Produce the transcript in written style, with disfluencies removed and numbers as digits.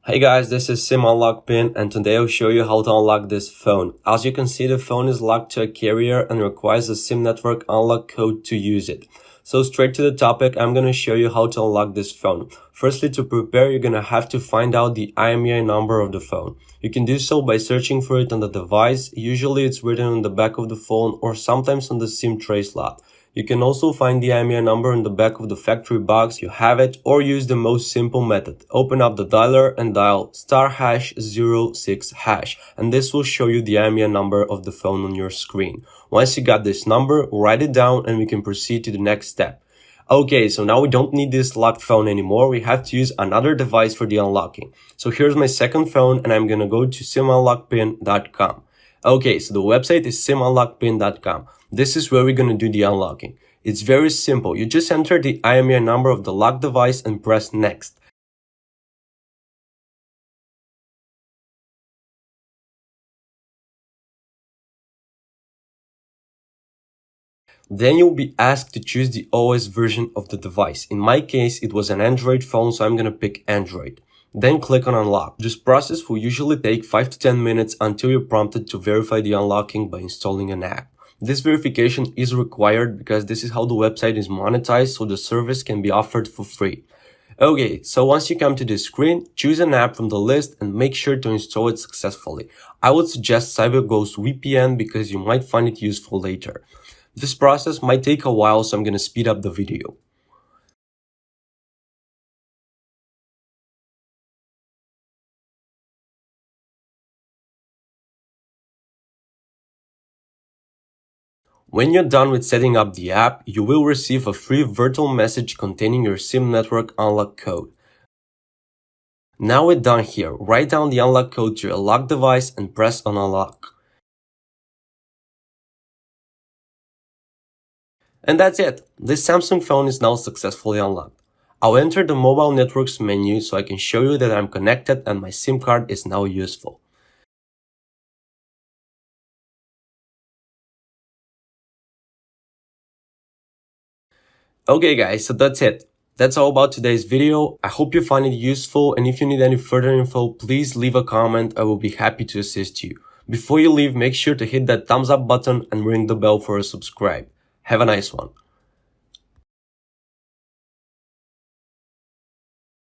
Hey guys, this is Sim Unlock Pin, and today I'll show you how to unlock this phone. As you can see, the phone is locked to a carrier and requires a SIM network unlock code to use it. So straight to the topic, I'm gonna show you how to unlock this phone. Firstly, to prepare, you're gonna have to find out the IMEI number of the phone. You can do so by searching for it on the device. Usually it's written on the back of the phone or sometimes on the SIM tray slot. You can also find the IMEI number in the back of the factory box you have it, or use the most simple method. Open up the dialer and dial *#06#, and this will show you the IMEI number of the phone on your screen. Once you got this number, write it down and we can proceed to the next step. Okay, so now we don't need this locked phone anymore. We have to use another device for the unlocking. So here's my second phone and I'm gonna go to simunlockpin.com. Okay, so the website is simunlockpin.com. This is where we're going to do the unlocking. It's very simple. You just enter the IMEI number of the locked device and press next. Then you'll be asked to choose the OS version of the device. In my case, it was an Android phone, so I'm going to pick Android. Then click on unlock. This process will usually take 5 to 10 minutes until you're prompted to verify the unlocking by installing an app. This verification is required because this is how the website is monetized, so the service can be offered for free. Okay, so once you come to this screen, choose an app from the list and make sure to install it successfully. I would suggest CyberGhost VPN because you might find it useful later. This process might take a while, so I'm going to speed up the video. When you're done with setting up the app, you will receive a free virtual message containing your SIM network unlock code. Now we're done here, write down the unlock code to your locked device and press on unlock. And that's it. This Samsung phone is now successfully unlocked. I'll enter the mobile networks menu so I can show you that I'm connected and my SIM card is now useful. Okay guys, so that's it. That's all about today's video. I hope you find it useful, and if you need any further info, please leave a comment. I will be happy to assist you. Before you leave, make sure to hit that thumbs up button and ring the bell for a subscribe. Have a nice one.